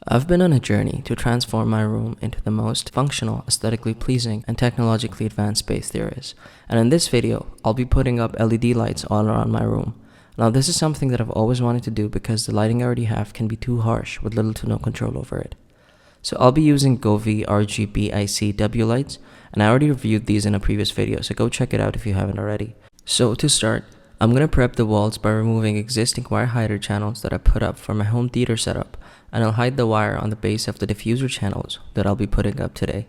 I've been on a journey to transform my room into the most functional, aesthetically pleasing, and technologically advanced space there is. And in this video, I'll be putting up LED lights all around my room. Now this is something that I've always wanted to do because the lighting I already have can be too harsh with little to no control over it. So I'll be using Govee RGBIC W lights, and I already reviewed these in a previous video, so go check it out if you haven't already. So to start, I'm going to prep the walls by removing existing wire hider channels that I put up for my home theater setup, and I'll hide the wire on the base of the diffuser channels that I'll be putting up today.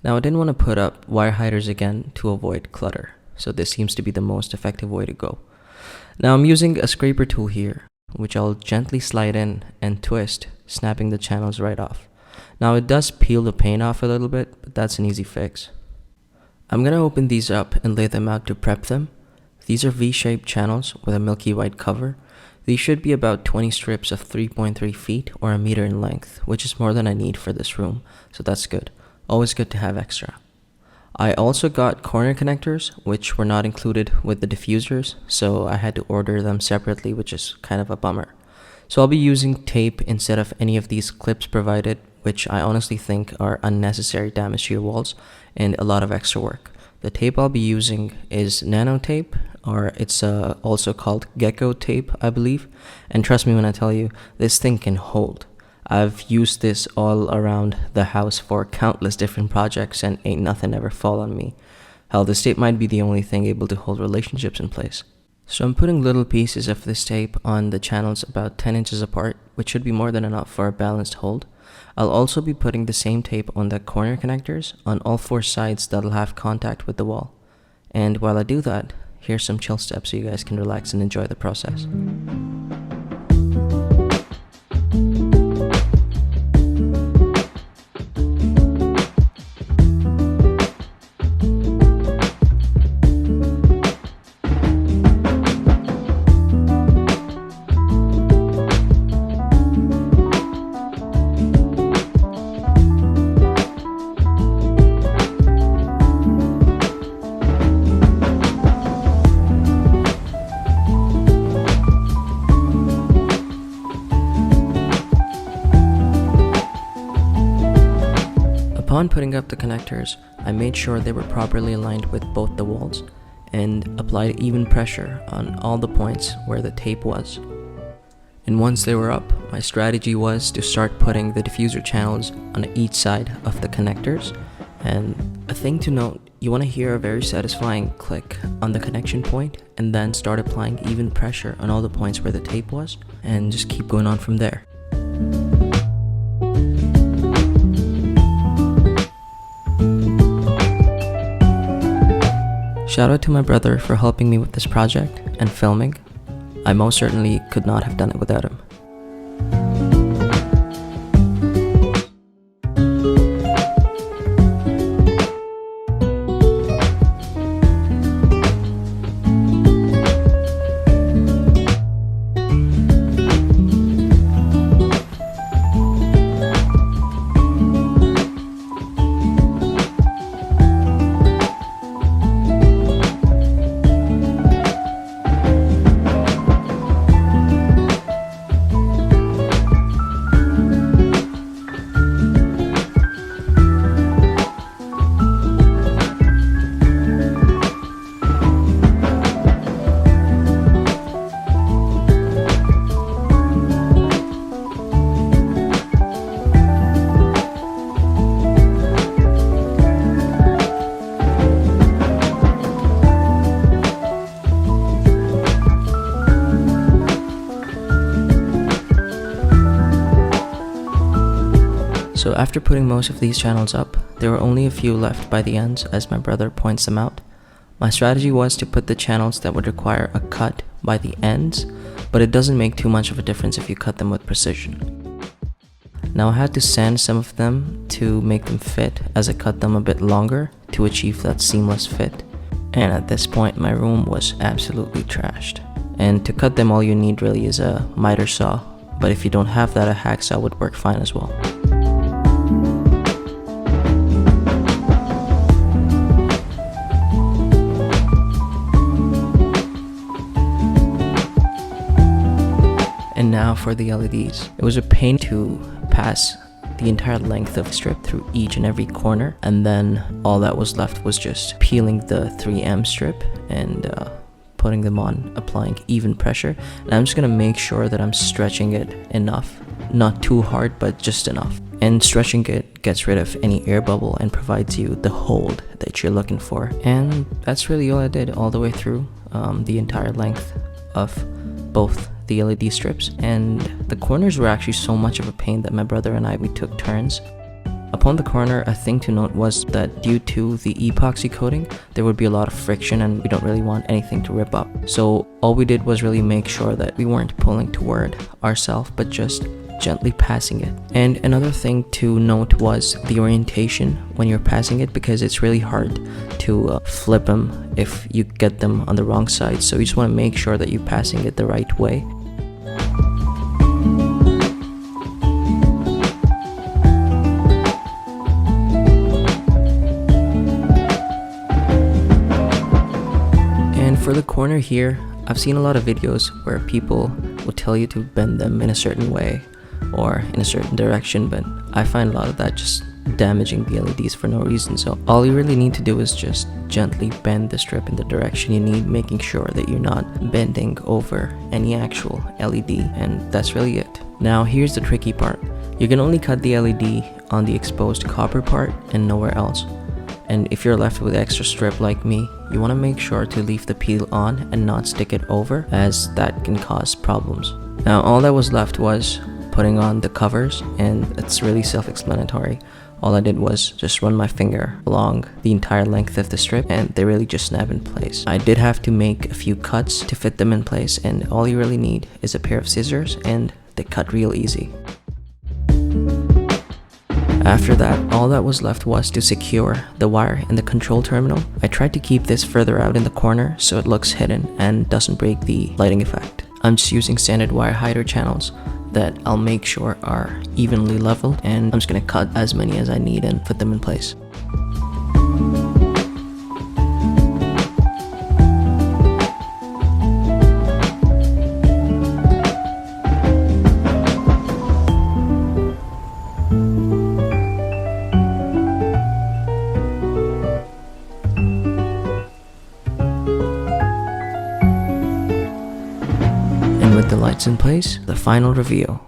Now I didn't want to put up wire hiders again to avoid clutter, so this seems to be the most effective way to go. Now I'm using a scraper tool here, which I'll gently slide in and twist, snapping the channels right off. Now it does peel the paint off a little bit, but that's an easy fix. I'm going to open these up and lay them out to prep them. These are V-shaped channels with a milky white cover. These should be about 20 strips of 3.3 feet or a meter in length, which is more than I need for this room, so that's good. Always good to have extra. I also got corner connectors, which were not included with the diffusers, so I had to order them separately, which is kind of a bummer. So I'll be using tape instead of any of these clips provided, which I honestly think are unnecessary damage to your walls and a lot of extra work. The tape I'll be using is nano tape, or it's also called gecko tape, I believe. And trust me when I tell you, this thing can hold. I've used this all around the house for countless different projects and ain't nothing ever fall on me. Hell, this tape might be the only thing able to hold relationships in place. So I'm putting little pieces of this tape on the channels about 10 inches apart, which should be more than enough for a balanced hold. I'll also be putting the same tape on the corner connectors on all four sides that'll have contact with the wall. And while I do that, here's some chill steps so you guys can relax and enjoy the process. Upon putting up the connectors, I made sure they were properly aligned with both the walls and applied even pressure on all the points where the tape was. And once they were up, my strategy was to start putting the diffuser channels on each side of the connectors. And a thing to note, you want to hear a very satisfying click on the connection point and then start applying even pressure on all the points where the tape was and just keep going on from there. Shout out to my brother for helping me with this project and filming. I most certainly could not have done it without him. So after putting most of these channels up, there were only a few left by the ends as my brother points them out. My strategy was to put the channels that would require a cut by the ends, but it doesn't make too much of a difference if you cut them with precision. Now I had to sand some of them to make them fit as I cut them a bit longer to achieve that seamless fit. And at this point my room was absolutely trashed. And to cut them all you need really is a miter saw, but if you don't have that, a hacksaw would work fine as well. And now for the LEDs. It was a pain to pass the entire length of the strip through each and every corner, and then all that was left was just peeling the 3M strip and putting them on, applying even pressure. And I'm just gonna make sure that I'm stretching it enough, not too hard, but just enough. And stretching it gets rid of any air bubble and provides you the hold that you're looking for. And that's really all I did all the way through the entire length of both the LED strips. And the corners were actually so much of a pain that my brother and I, we took turns. Upon the corner, a thing to note was that due to the epoxy coating, there would be a lot of friction and we don't really want anything to rip up. So all we did was really make sure that we weren't pulling toward ourselves, but just gently passing it. And another thing to note was the orientation when you're passing it, because it's really hard to flip them if you get them on the wrong side. So you just want to make sure that you're passing it the right way. And for the corner here, I've seen a lot of videos where people will tell you to bend them in a certain way or in a certain direction, but I find a lot of that just damaging the LEDs for no reason. So all you really need to do is just gently bend the strip in the direction you need, making sure that you're not bending over any actual LED, and that's really it. Now here's the tricky part. You can only cut the LED on the exposed copper part and nowhere else. And if you're left with extra strip like me, you want to make sure to leave the peel on and not stick it over, as that can cause problems. Now all that was left was putting on the covers, and it's really self-explanatory. All I did was just run my finger along the entire length of the strip and they really just snap in place. I did have to make a few cuts to fit them in place, and all you really need is a pair of scissors and they cut real easy. After that, all that was left was to secure the wire in the control terminal. I tried to keep this further out in the corner so it looks hidden and doesn't break the lighting effect. I'm just using standard wire hider channels that I'll make sure are evenly leveled, and I'm just gonna cut as many as I need and put them in place. And with the lights in place, the final reveal.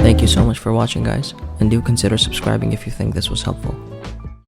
Thank you so much for watching, guys, and do consider subscribing if you think this was helpful.